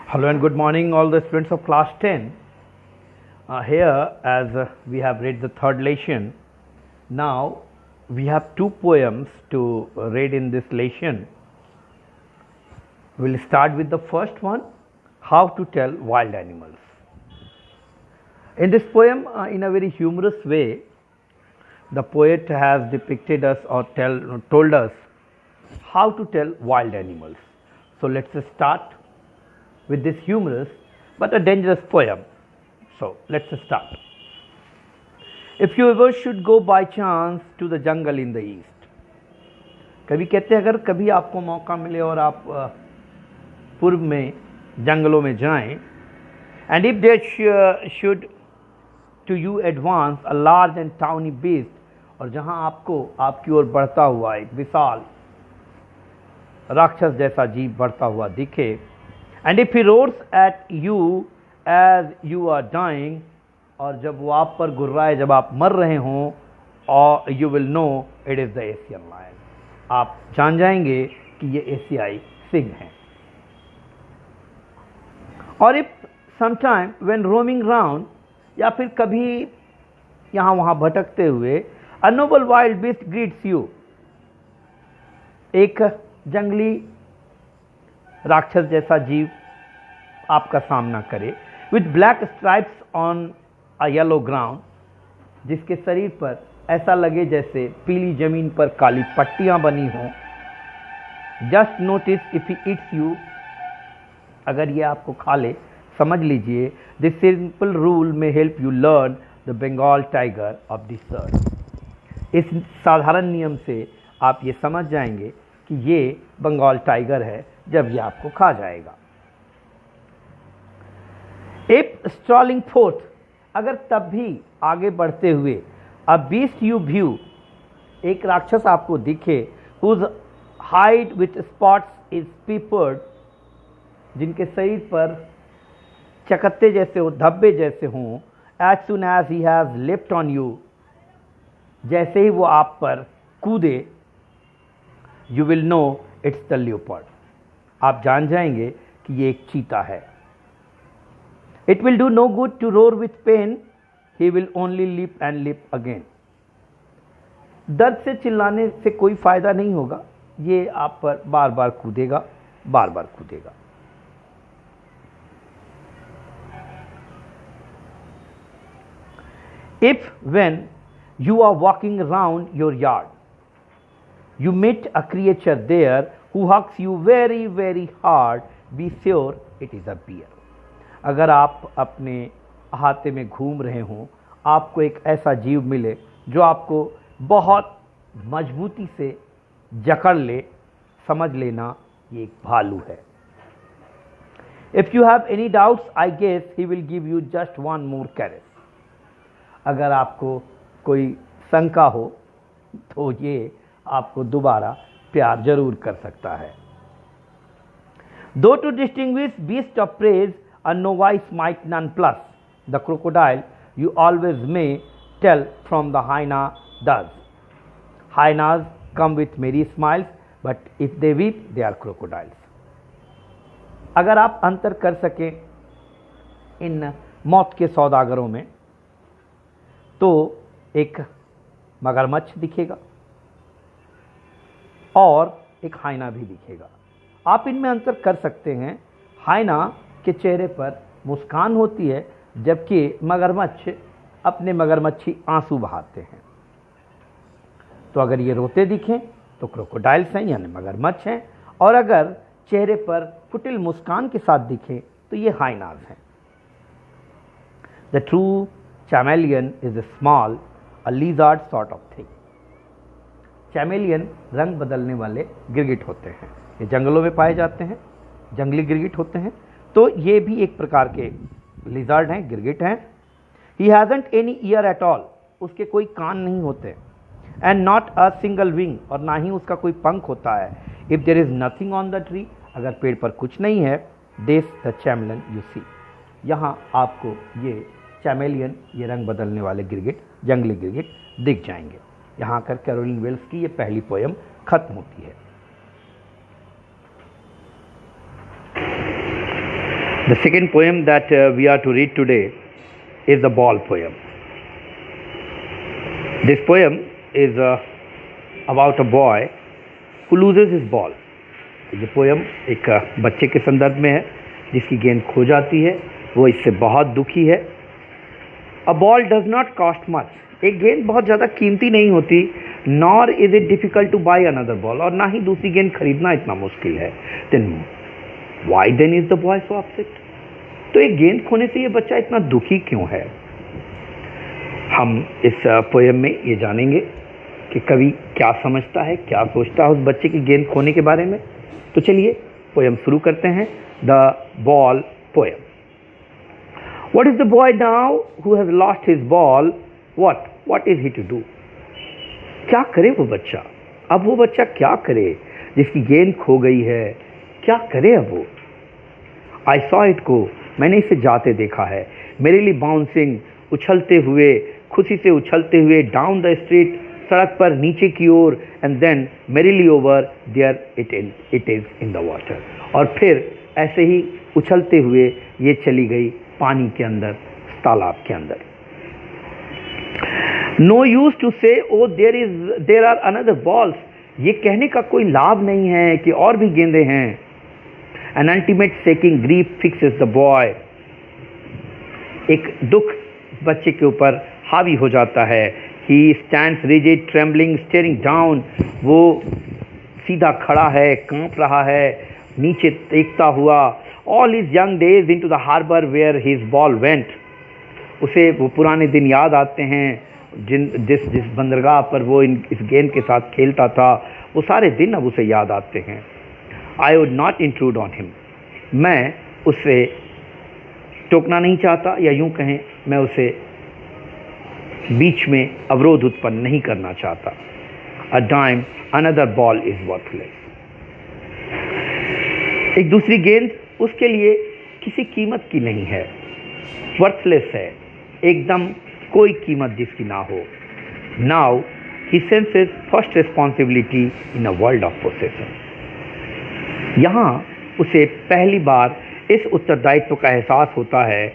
Hello and good morning all the students of class 10. Here as we have read the third lesson, now we have two poems to read in this lesson. We will start with the first one, How to Tell Wild Animals. In this poem, in a very humorous way, the poet has depicted us or told us how to tell wild animals. So let's start with this humorous but a dangerous poem. So let's start. If you ever should go by chance to the jungle in the east, कभी कहते हैं अगर कभी आपको मौका मिले और आप पूर्व में जंगलों में जाएं, and if there should to you advance a large and tawny beast, और जहां आपको आपकी ओर बढ़ता हुआ एक विशाल राक्षस जैसा जीव बढ़ता हुआ दिखे, and if he roars at you as you are dying, और जब वो आप पर गुर्राए जब आप मर रहे हों, और you will know it is the Asian lion, आप जान जाएंगे कि ये एशियाई सिंह हैं. और if sometime when roaming round, या फिर कभी यहाँ वहाँ भटकते हुए, a noble wild beast greets you, एक जंगली राक्षस जैसा जीव आपका सामना करे, with black stripes on a yellow ground, जिसके शरीर पर ऐसा लगे जैसे पीली जमीन पर काली पट्टियां बनी हों. Just notice if he eats you, अगर ये आपको खा ले समझ लीजिए, this simple rule may help you learn the Bengal tiger of this earth. इस साधारण नियम से आप ये समझ जाएंगे कि ये बंगाल टाइगर है जब ये आपको खा जाएगा. If strolling forth, अगर तब भी आगे बढ़ते हुए, a beast you view, एक राक्षस आपको दिखे, whose hide with spots is peppered, जिनके शरीर पर चकत्ते जैसे हो, धब्बे जैसे हों, as soon as he has leapt on you, जैसे ही वो आप पर कूदे, you will know it's the leopard, आप जान जाएंगे कि ये एक चीता है. It will do no good to roar with pain, he will only leap and leap again. दर्द से चिल्लाने से कोई फायदा नहीं होगा, ये आप पर बार बार कूदेगा, बार बार कूदेगा. If when you are walking around your yard, you meet a creature there who hugs you very very hard, be sure it is a bear. अगर आप अपने अहाते में घूम रहे हों, आपको एक ऐसा जीव मिले जो आपको बहुत मजबूती से जकड़ ले, समझ लेना ये एक भालू है. If you have any doubts, I guess he will give you just one more caress. अगर आपको कोई शंका हो तो ये आपको दोबारा प्यार जरूर कर सकता है. Though to distinguish beast of prey, a novice might none plus, the crocodile you always may tell from the hyena does. Hyenas come with merry smiles, but if they weep, they are crocodiles. अगर आप अंतर कर सकें इन मौत के सौदागरों में, तो एक मगरमच्छ दिखेगा और एक हाइना भी दिखेगा. आप इनमें अंतर कर सकते हैं. हाइना के चेहरे पर मुस्कान होती है, जबकि मगरमच्छ अपने मगरमच्छी आंसू बहाते हैं. तो अगर ये रोते दिखें तो क्रोकोडाइल्स हैं यानी मगरमच्छ हैं, और अगर चेहरे पर कुटिल मुस्कान के साथ दिखें तो ये हाइनाज हैं. The true chameleon is a small, a lizard sort of thing. Chameleon रंग बदलने वाले गिरगिट होते हैं, ये जंगलों में पाए जाते हैं, जंगली गिरगिट होते हैं. तो ये भी एक प्रकार के लिजर्ड हैं, गिरगिट हैं. He hasn't any ear at all, उसके कोई कान नहीं होते, and not a single wing, और ना ही उसका कोई पंख होता है. If there is nothing on the tree, अगर पेड़ पर कुछ नहीं है, this the chameleon you see, यहाँ आपको ये चैमेलियन, ये रंग बदलने वाले गिरगिट, जंगली गिरगिट दिख जाएंगे. यहाँ कर कैरोलिन वेल्स की ये पहली पोयम खत्म होती है. The second poem that we are to read today is the ball poem. This poem is about a boy who loses his ball. ये पोएम एक बच्चे के संदर्भ में है जिसकी गेंद खो जाती है, वो इससे बहुत दुखी है. A ball does not cost much. एक गेंद बहुत ज़्यादा कीमती नहीं होती. Nor is it difficult to buy another ball. और ना ही दूसरी गेंद खरीदना इतना मुश्किल है. Then why then is the boy so upset? तो एक गेंद खोने से ये बच्चा इतना दुखी क्यों है? हम इस पोएम में ये जानेंगे कि कवि क्या समझता है, क्या सोचता है उस बच्चे की गेंद खोने के बारे में. तो चलिए पोएम शुरू करते हैं. The ball poem. What is the boy now who has lost his ball? What is he to do? क्या करे वो बच्चा? अब वो बच्चा क्या करे जिसकी गेंद खो गई है? क्या करे अब वो? I saw it go. मैंने इसे जाते देखा है. merrily bouncing, उछलते हुए, खुशी से उछलते हुए, down the street, सड़क पर नीचे की ओर, and then merrily over there it is in the water. और फिर ऐसे ही उछलते हुए ये चली गई पानी के अंदर, तालाब के अंदर. No use to say oh there are another balls. ये कहने का कोई लाभ नहीं है कि और भी गेंदें हैं. An ultimate shaking grief fixes the boy. एक दुख बच्चे के ऊपर हावी हो जाता है. He stands rigid, trembling, staring down. वो सीधा खड़ा है, कांप रहा है, नीचे देखता हुआ. All his young days into the harbor where his ball went. उसे वो पुराने दिन याद आते हैं जिस बंदरगाह पर वो इस गेंद के साथ खेलता था. वो सारे दिन अब उसे याद आते हैं. I would not intrude on him. मैं उसे टोकना नहीं चाहता, या यूं कहें मैं उसे बीच में अवरोध उत्पन्न नहीं करना चाहता. A dime, another ball is worthless. एक दूसरी गेंद उसके लिए किसी कीमत की नहीं है. Worthless है, एकदम कोई कीमत जिसकी ना हो. Now he senses first responsibility in a world of possession. यहाँ उसे पहली बार इस उत्तरदायित्व का एहसास होता है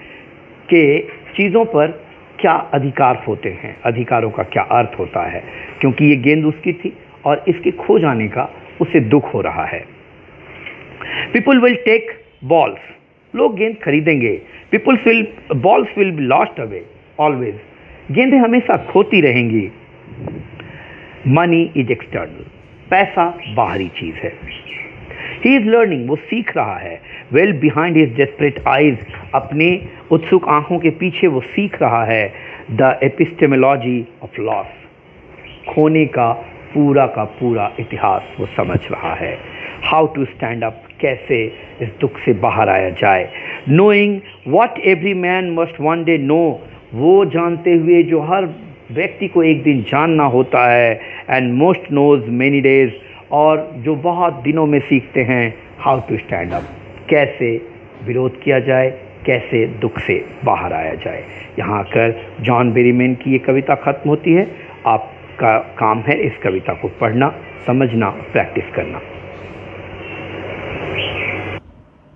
कि चीज़ों पर क्या अधिकार होते हैं, अधिकारों का क्या अर्थ होता है, क्योंकि ये गेंद उसकी थी और इसके खो जाने का उसे दुख हो रहा है. People will take balls. लोग गेंद खरीदेंगे. Balls will be lost away always. गेंदें हमेशा खोती रहेंगी. Money is external. पैसा बाहरी चीज़ है. He is learning. वो सीख रहा है. Well behind his desperate eyes. अपने उत्सुक आंखों के पीछे वो सीख रहा है. The epistemology of loss. खोने का पूरा इतिहास वो समझ रहा है. How to stand up. कैसे इस दुख से बाहर आया जाए. Knowing what every man must one day know. वो जानते हुए जो हर व्यक्ति को एक दिन जानना होता है. And most knows many days. और जो बहुत दिनों में सीखते हैं. How to stand up. कैसे विरोध किया जाए, कैसे दुख से बाहर आया जाए. यहाँ आकर जॉन बेरीमैन की ये कविता खत्म होती है. आपका काम है इस कविता को पढ़ना, समझना, प्रैक्टिस करना.